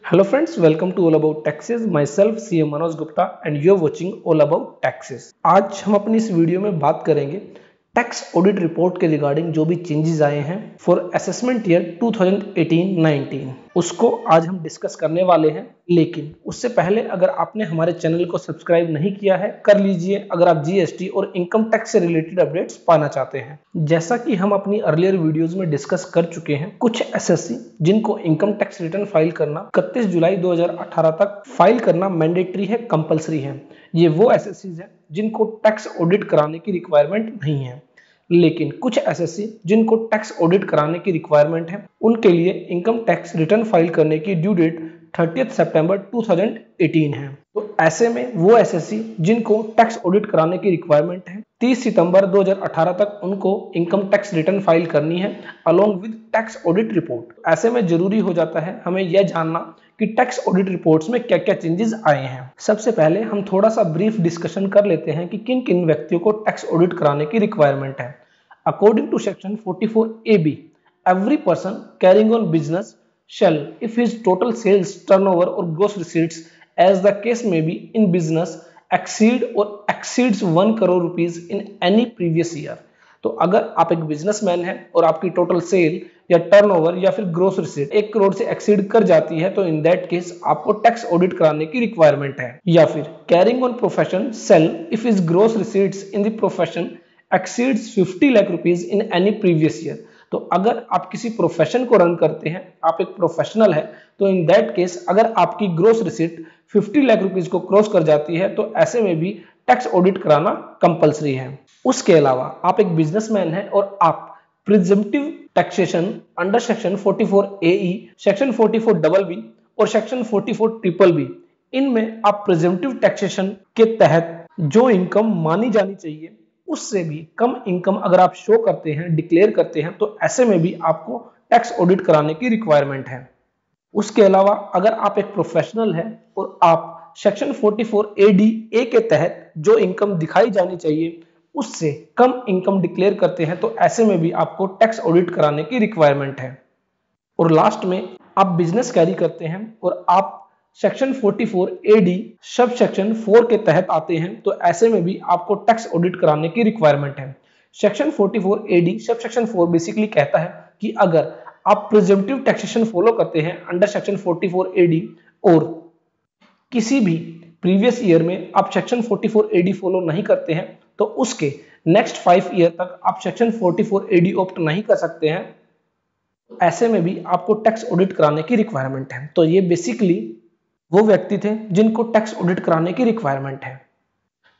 Hello friends, welcome to All About Taxes. Myself CA Manoj Gupta and you're watching All About Taxes. आज हम अपनी इस video में बात करेंगे टैक्स ऑडिट रिपोर्ट के रिगार्डिंग जो भी चेंजेस आए हैं फॉर असेसमेंट ईयर 2018-19 उसको आज हम डिस्कस करने वाले हैं। लेकिन उससे पहले अगर आपने हमारे चैनल को सब्सक्राइब नहीं किया है कर लीजिए अगर आप जीएसटी और इनकम टैक्स से रिलेटेड अपडेट्स पाना चाहते हैं। जैसा कि हम अपनी अर्लियर वीडियोस में डिस्कस कर चुके हैं, कुछ एसएससी जिनको इनकम टैक्स रिटर्न फाइल करना 31 जुलाई 2018 तक फाइल करना मैंडेटरी है, कंपलसरी है। ये वो एसएससी हैं जिनको टैक्स ऑडिट कराने की रिक्वायरमेंट नहीं है। लेकिन कुछ एसएससी जिनको टैक्स ऑडिट कराने की रिक्वायरमेंट है उनके लिए इनकम टैक्स रिटर्न फाइल करने की ड्यू डेट 30 सितंबर 2018 है। तो ऐसे में वो एसएससी जिनको टैक्स ऑडिट कराने की रिक्वायरमेंट है 30 सितंबर 2018 तक उनको इनकम टैक्स रिटर्न फाइल करनी है along with tax audit report. ऐसे में जरूरी हो जाता है हमें यह जानना कि टैक्स ऑडिट रिपोर्ट्स में क्या क्या चेंजेस आए हैं। सबसे पहले हम थोड़ा सा ब्रीफ डिस्कशन कर लेते हैं कि किन किन व्यक्तियों को टैक्स ऑडिट कराने की रिक्वायरमेंट है। According to section 44AB, every person carrying on business shall, if his total sales, turnover or gross receipts as the case may be in business exceeds 1 crore rupees in any previous year। तो अगर आप एक businessman हैं और आपकी total sale या turnover या फिर ग्रोस रिसीट 1 करोड़ से एक्सीड कर जाती है तो इन दैट केस आपको टैक्स ऑडिट कराने की रिक्वायरमेंट है। या फिर carrying on profession shall if is gross receipts in the profession exceeds 50 lakh rupees in any previous year. तो अगर आप किसी प्रोफेशन को रन करते हैं, आप एक प्रोफेशनल है, तो इन दैट केस अगर आपकी ग्रोस रिसीट 50 लाख रुपीज को क्रॉस कर जाती है तो ऐसे में भी टैक्स ऑडिट कराना कंपलसरी है। उसके अलावा आप एक बिजनेसमैन है और आप presumptive taxation under section 44AE, section 44BB और सेक्शन 44BBB इनमें आप प्रिजम्पटिव टैक्सेशन के तहत जो इनकम मानी जानी चाहिए उससे भी कम इनकम अगर आप शो करते हैं, डिक्लेयर करते हैं, तो ऐसे में भी आपको टैक्स ऑडिट कराने की रिक्वायरमेंट है। उसके अलावा अगर आप एक प्रोफेशनल है और आप सेक्शन 44ADA के तहत जो इनकम दिखाई जानी चाहिए उससे कम इनकम डिक्लेयर करते हैं तो ऐसे में भी आपको टैक्स ऑडिट कराने की रिक्वायरमेंट है। और लास्ट में आप बिजनेस कैरी करते हैं और आप सेक्शन 44AD सब सेक्शन 4 के तहत आते हैं तो ऐसे में भी आपको टैक्स ऑडिट कराने की रिक्वायरमेंट है। Section 44AD sub section 4 basically कहता है कि अगर आप प्रिजम्पटिव टैक्सेशन फॉलो करते हैं अंडर सेक्शन 44AD और किसी भी प्रीवियस ईयर में आप सेक्शन 44AD फॉलो नहीं करते हैं तो उसके नेक्स्ट 5 ईयर तक आप सेक्शन 44AD ऑप्ट नहीं कर सकते हैं। ऐसे में भी आपको टैक्स ऑडिट कराने की रिक्वायरमेंट है। तो ये बेसिकली वो व्यक्ति थे जिनको टैक्स ऑडिट कराने की रिक्वायरमेंट है।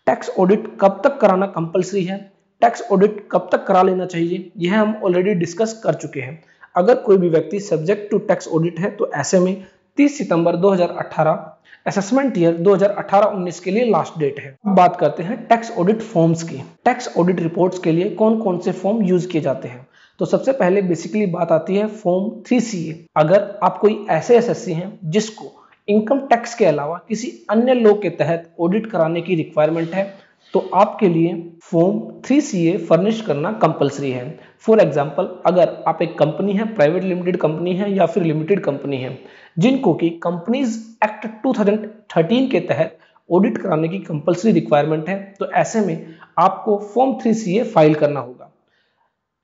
टैक्स ऑडिट कब तक कराना कंपलसरी है, टैक्स ऑडिट कब तक करा लेना चाहिए, यह हम ऑलरेडी डिस्कस कर चुके हैं। अगर कोई भी व्यक्ति सब्जेक्ट टू टैक्स ऑडिट है तो ऐसे में 30 सितंबर 2018 असेसमेंट ईयर 2018-19 के लिए लास्ट डेट है। अब बात करते हैं टैक्स ऑडिट फॉर्म्स की। टैक्स ऑडिट रिपोर्ट्स के लिए कौन कौन से फॉर्म यूज किए जाते हैं। तो सबसे पहले बेसिकली बात आती है फॉर्म 3CA। अगर आप कोई ऐसे एसएससी हैं जिसको इनकम टैक्स के अलावा किसी अन्य लॉ के तहत ऑडिट कराने की रिक्वायरमेंट है तो आपके लिए फॉर्म 3CA फर्निश करना कंपलसरी है। फॉर एग्जांपल अगर आप एक कंपनी है, प्राइवेट लिमिटेड कंपनी है या फिर लिमिटेड कंपनी है जिनको कि कंपनीज एक्ट 2013 के तहत ऑडिट कराने की कंपलसरी रिक्वायरमेंट है तो ऐसे में आपको फॉर्म 3CA फाइल करना होगा।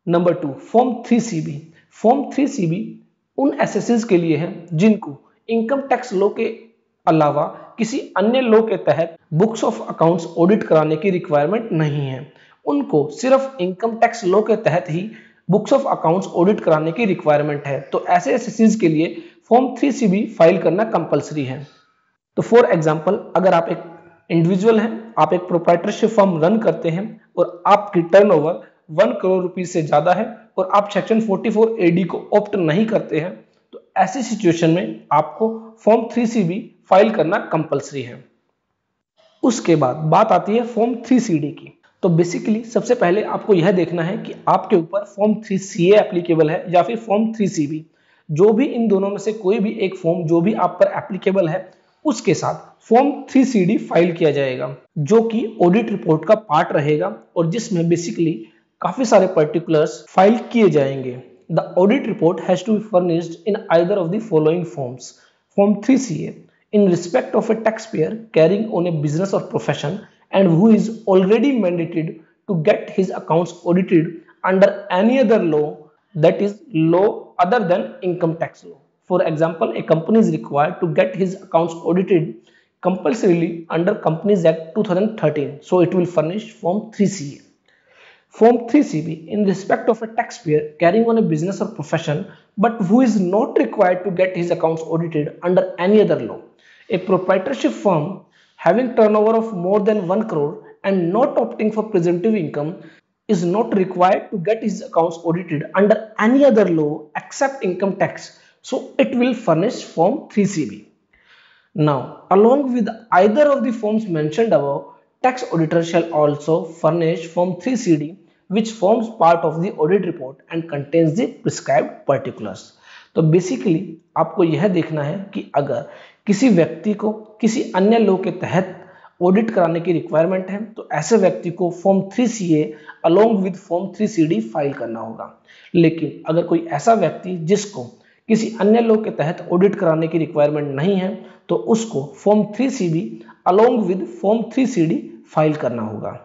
Number 2, form 3CB। Form 3CB उन एसएससीज के लिए है जिनको इनकम टैक्स लॉ के अलावा किसी अन्य लॉ के तहत बुक्स ऑफ अकाउंट्स ऑडिट कराने की रिक्वायरमेंट नहीं है। उनको सिर्फ इनकम टैक्स लॉ के तहत ही बुक्स ऑफ अकाउंट्स ऑडिट कराने की रिक्वायरमेंट है। तो ऐसे एसएससीज के लिए फॉर्म 3CB फाइल करना कंपलसरी है। तो फॉर एग्जांपल अगर आप एक इंडिविजुअल हैं, आप एक प्रोप्राइटरशिप फर्म रन करते हैं और आपकी टर्नओवर 1 करोड़ रुपीज से ज्यादा है और आप सेक्शन 44AD को ऑप्ट नहीं करते हैं तो ऐसी सिचुएशन में आपको फॉर्म 3CB फाइल करना कंपलसरी है। उसके बाद बात आती है फॉर्म 3CD की। तो बेसिकली सबसे पहले आपको यह देखना है कि आपके ऊपर फॉर्म 3CA एप्लीकेबल है या फिर फॉर्म 3CB। जो भी इन दोनों में से कोई भी एक फॉर्म जो भी आप पर एप्लीकेबल है उसके साथ फॉर्म 3CD फाइल किया जाएगा जो कि ऑडिट रिपोर्ट का पार्ट रहेगा और जिसमें बेसिकली काफी सारे पर्टिकुलर्स फाइल किए जाएंगे। The audit report has to be furnished in either of the following forms. Form 3CA, in respect of a taxpayer carrying on a business or profession and who is already mandated to get his accounts audited under any other law, that is law other than income tax law. For example, a company is required to get his accounts audited compulsorily under Companies Act 2013, so it will furnish Form 3CA. Form 3CB, in respect of a taxpayer carrying on a business or profession but who is not required to get his accounts audited under any other law. A proprietorship firm having turnover of more than 1 crore and not opting for presumptive income is not required to get his accounts audited under any other law except income tax. So it will furnish Form 3CB. Now, along with either of the forms mentioned above, tax auditor shall also furnish Form 3CD, which forms part of the audit report and contains the prescribed particulars. तो basically आपको यह देखना है कि अगर किसी व्यक्ति को किसी अन्य लॉ के तहत ऑडिट कराने की रिक्वायरमेंट है तो ऐसे व्यक्ति को form 3CA along with form 3CD file करना होगा। लेकिन अगर कोई ऐसा व्यक्ति जिसको किसी अन्य लॉ के तहत ऑडिट कराने की रिक्वायरमेंट नहीं है तो उसको form 3CB along with form 3CD file करना होगा।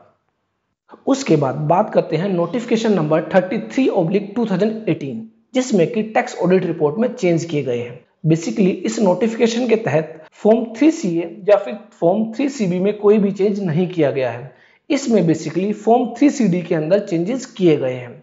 उसके बाद बात करते हैं नोटिफिकेशन नंबर 33/2018 जिसमें कि टैक्स ऑडिट रिपोर्ट में चेंज किए गए हैं। बेसिकली इस नोटिफिकेशन के तहत फॉर्म 3CA या फिर फॉर्म 3CB में कोई भी चेंज नहीं किया गया है। इसमें बेसिकली फॉर्म 3CD के अंदर चेंजेस किए गए हैं।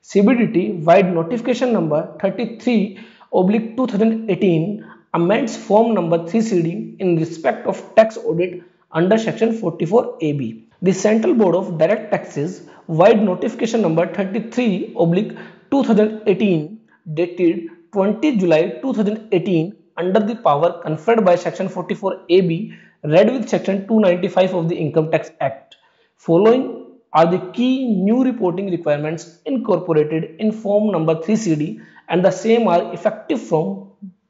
CBDT wide notification number 33/2018 amends form number 3CD in respect of tax audit under section 44AB. The Central Board of Direct Taxes wide notification number 33/2018 dated 20 July 2018 under the power conferred by section 44AB read with section 295 of the Income Tax Act. Following are the key new reporting requirements incorporated in form number 3CD and the same are effective from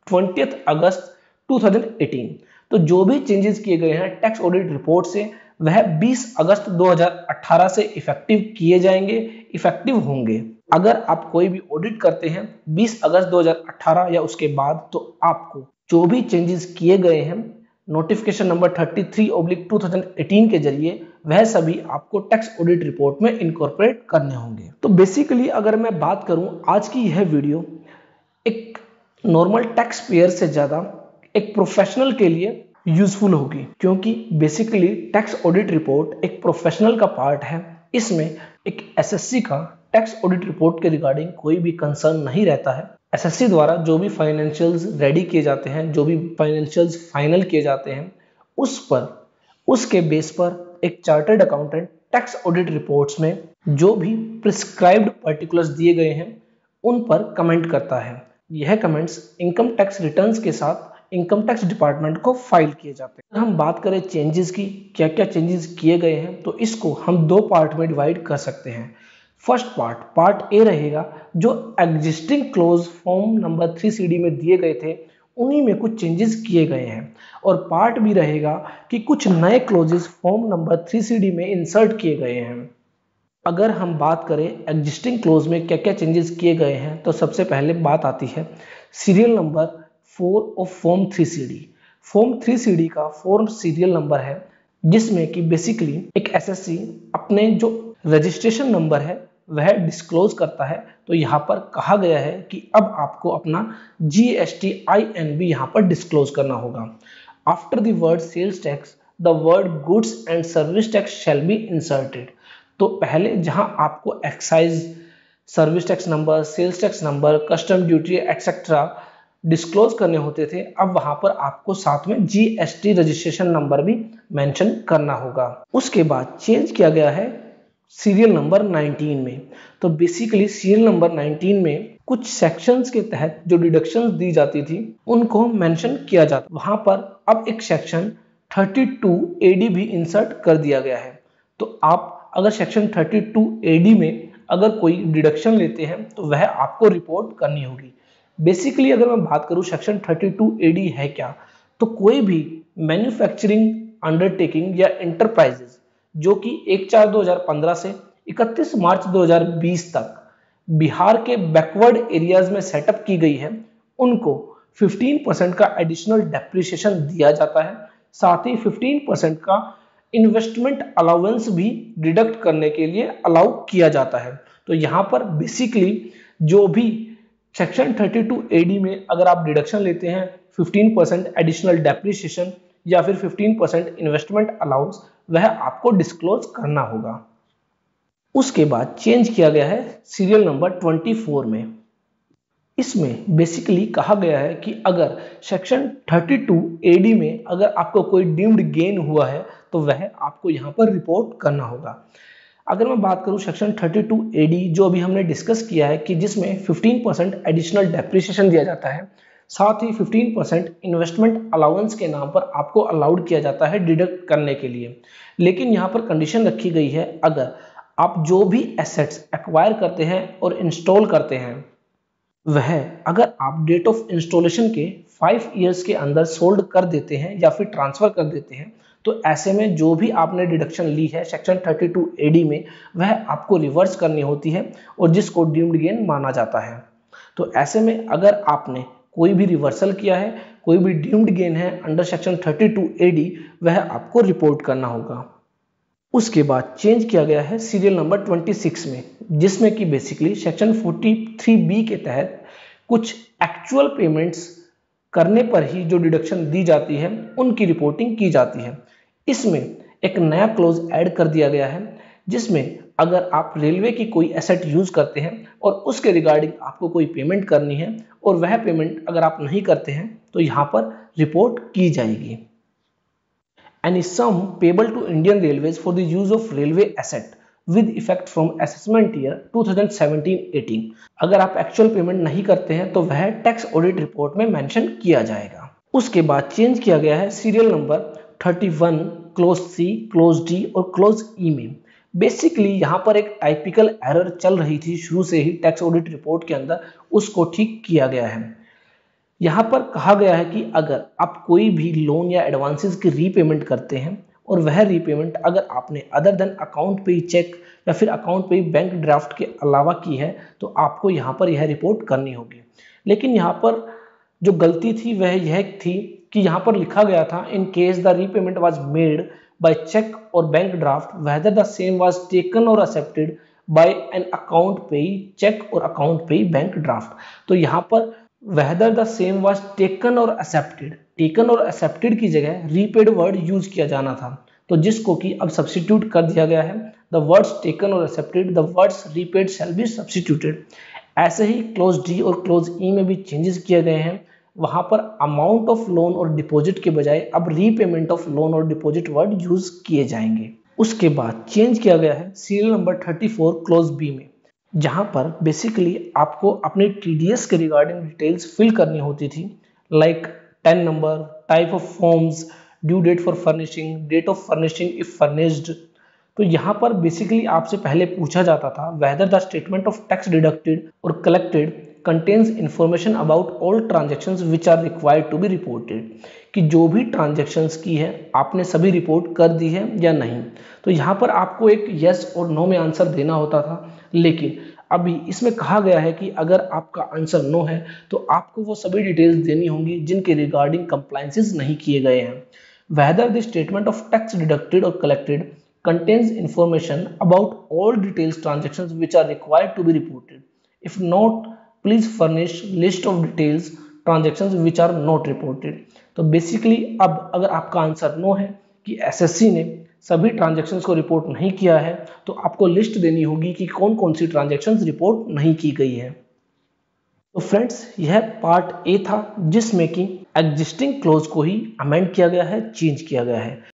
20th August 2018। तो जो भी changes किए गए हैं tax audit report से वह 20 अगस्त 2018 से effective किए जाएंगे, इफेक्टिव होंगे। अगर आप कोई भी ऑडिट करते हैं 20 अगस्त 2018 या उसके बाद तो आपको जो भी चेंजेस किए गए हैं नोटिफिकेशन नंबर 33/2018 के जरिए वह सभी आपको टैक्स ऑडिट रिपोर्ट में इनकॉर्पोरेट करने होंगे। तो बेसिकली अगर मैं बात करूं आज की यह वीडियो एक नॉर्मल टैक्स पेयर से ज्यादा एक प्रोफेशनल के लिए यूजफुल होगी क्योंकि बेसिकली टैक्स ऑडिट रिपोर्ट एक प्रोफेशनल का पार्ट है। इसमें एक एसएससी का टैक्स ऑडिट रिपोर्ट के रिगार्डिंग कोई भी कंसर्न नहीं रहता है। एसएससी द्वारा जो भी फाइनेंशियल्स रेडी किए जाते हैं, जो भी फाइनेंशियल्स फाइनल किए जाते हैं, उसके बेस पर एक chartered accountant tax audit reports में जो भी प्रिस्क्राइब्ड पर्टिकुलर्स दिए गए हैं उन पर कमेंट करता है। यह कमेंट्स इनकम टैक्स रिटर्न्स के साथ इनकम टैक्स डिपार्टमेंट को फाइल किए जाते हैं। हम बात करें चेंजेस की, क्या क्या चेंजेस किए गए हैं, तो इसको हम दो पार्ट में डिवाइड कर सकते हैं। फर्स्ट पार्ट ए रहेगा जो existing close form number 3CD में दिए गए थे उन्हीं में कुछ चेंजेस किए गए हैं, और पार्ट बी रहेगा कि कुछ नए क्लोजेस फॉर्म नंबर 3CD में इंसर्ट किए गए हैं। अगर हम बात करें एग्जिस्टिंग क्लोज में क्या क्या चेंजेस किए गए हैं तो सबसे पहले बात आती है serial number 4 of form 3CD। Form 3CD का फॉर्म सीरियल नंबर है जिसमें कि बेसिकली एक एसएससी अपने जो रजिस्ट्रेशन नंबर है वह डिस्क्लोज करता है। तो यहाँ पर कहा गया है कि अब आपको अपना GSTIN भी यहाँ पर डिस्क्लोज करना होगा। After the word sales tax the word goods and service tax shall be inserted. तो पहले जहां आपको excise, service tax number, sales tax number, custom duty etcetera disclose करने होते थे, अब वहां पर आपको साथ में GST रजिस्ट्रेशन नंबर भी मेंशन करना होगा। उसके बाद चेंज किया गया है सीरियल नंबर 19 में। तो बेसिकली सीरियल नंबर 19 में कुछ सेक्शंस के तहत जो डिडक्शंस दी जाती थी उनको मेंशन किया जाता, वहां पर अब एक सेक्शन 32AD भी इंसर्ट कर दिया गया है। तो आप अगर सेक्शन 32AD में अगर कोई डिडक्शन लेते हैं तो वह आपको रिपोर्ट करनी होगी। बेसिकली अगर मैं बात करूं सेक्शन 32AD है क्या, तो कोई भी मैन्युफैक्चरिंग अंडरटेकिंग या एंटरप्राइजेस जो कि 1/4/2015 से 31 मार्च 2020 तक बिहार के बैकवर्ड एरियाज में सेटअप की गई है उनको 15% का एडिशनल डेप्रिसिएशन दिया जाता है। साथ ही 15% का इन्वेस्टमेंट अलाउंस भी डिडक्ट करने के लिए अलाउ किया जाता है। तो यहाँ पर बेसिकली जो भी सेक्शन 32 AD में अगर आप डिडक्शन लेते हैं 15% एडिशनल डेप्रिसिएशन या फिर 15% इन्वेस्टमेंट अलाउंस, वह आपको डिस्क्लोज करना होगा। उसके बाद चेंज किया गया है सीरियल नंबर 24 में। इसमें बेसिकली कहा गया है कि अगर सेक्शन 32 AD में अगर आपको कोई डीम्ड गेन हुआ है तो वह आपको यहाँ पर रिपोर्ट करना होगा। अगर मैं बात करूँ सेक्शन 32 AD जो अभी हमने डिस्कस किया है कि जिसमें 15% एडिशनल डेप्रिसिएशन दिया जाता है, साथ ही 15% इन्वेस्टमेंट अलाउंस के नाम पर आपको अलाउड किया जाता है डिडक्ट करने के लिए। लेकिन यहाँ पर कंडीशन रखी गई है, अगर आप जो भी एसेट्स एक्वायर करते हैं और इंस्टॉल करते हैं वह अगर आप डेट ऑफ इंस्टॉलेशन के 5 इयर्स के अंदर सोल्ड कर देते हैं या फिर ट्रांसफर कर देते हैं, तो ऐसे में जो भी आपने डिडक्शन ली है सेक्शन 32 AD में वह आपको रिवर्स करनी होती है और जिसको डीम्ड गेन माना जाता है। तो ऐसे में अगर आपने कोई भी रिवर्सल किया है, कोई भी डीम्ड गेन है अंडर सेक्शन 32 AD, वह आपको रिपोर्ट करना होगा। उसके बाद चेंज किया गया है सीरियल नंबर 26 में, जिसमें कि बेसिकली सेक्शन 43B के तहत कुछ एक्चुअल पेमेंट्स करने पर ही जो डिडक्शन दी जाती है उनकी रिपोर्टिंग की जाती है। इसमें एक नया क्लोज ऐड कर दिया गया है, जिसमें अगर आप रेलवे की कोई एसेट यूज करते हैं और उसके रिगार्डिंग आपको कोई पेमेंट करनी है और वह पेमेंट अगर आप नहीं करते हैं तो यहाँ पर रिपोर्ट की जाएगी। Any sum payable to Indian Railways for the use of railway asset with effect from assessment year 2017-18। अगर आप एक्चुअल पेमेंट नहीं करते हैं तो वह टैक्स ऑडिट रिपोर्ट में मेंशन किया जाएगा। उसके बाद चेंज किया गया है serial number 31 close C, close D और क्लोज E में। बेसिकली यहाँ पर एक टाइपिकल एरर चल रही थी शुरू से ही टैक्स ऑडिट रिपोर्ट के अंदर, उसको ठीक किया गया है। यहाँ पर कहा गया है कि अगर आप कोई भी लोन या एडवांसेस की रीपेमेंट करते हैं और वह रीपेमेंट अगर आपने other than account pay check या फिर अकाउंट पे बैंक ड्राफ्ट के अलावा की है तो आपको यहाँ पर यह रिपोर्ट करनी होगी। लेकिन यहाँ पर जो गलती थी वह यह थी कि यहाँ पर लिखा गया था in case the repayment was made by cheque और bank draft whether the same was taken और accepted by an account pay cheque और अकाउंट पे बैंक ड्राफ्ट। तो यहाँ पर whether the same was taken or accepted, taken और accepted की जगह repaid word use किया जाना था, तो जिसको कि अब सब्स्टिट्यूट कर दिया गया है। द वर्ड्स टेकन और accepted, the words repaid shall be substituted. ऐसे ही क्लोज डी और क्लोज ई में भी चेंजेस किए गए हैं। वहां पर अमाउंट ऑफ लोन और डिपॉजिट के बजाय अब रीपेमेंट ऑफ लोन और डिपॉजिट वर्ड यूज किए जाएंगे। उसके बाद चेंज किया गया है सीरियल नंबर 34 क्लोज बी में, जहां पर बेसिकली आपको अपने TDS के रिगार्डिंग डिटेल्स फिल करनी होती थी, like 10 number, type of forms, due date for furnishing, date of furnishing if furnished. तो यहाँ पर बेसिकली आपसे पहले पूछा जाता था whether the statement of tax deducted और collected contains information about all transactions which are required to be reported, कि जो भी ट्रांजेक्शंस की है आपने सभी रिपोर्ट कर दी है या नहीं। तो यहाँ पर आपको एक यस और नो में आंसर देना होता था, लेकिन अभी इसमें कहा गया है कि अगर आपका आंसर नो है तो आपको वो सभी डिटेल्स देनी होंगी जिनके रिगार्डिंग कंप्लायंसेस नहीं किए गए हैं। Weather the statement of tax deducted और collected contains information about all details transactions which are required to be reported. If not, please furnish list of details transactions which are not reported. तो basically अब अगर आपका answer no है कि SSC ने सभी transactions को रिपोर्ट नहीं किया है तो आपको लिस्ट देनी होगी कि कौन कौन सी ट्रांजैक्शंस रिपोर्ट नहीं की गई है। तो फ्रेंड्स, यह पार्ट ए था जिसमें कि एग्जिस्टिंग क्लोज को ही अमेंड किया गया है, चेंज किया गया है।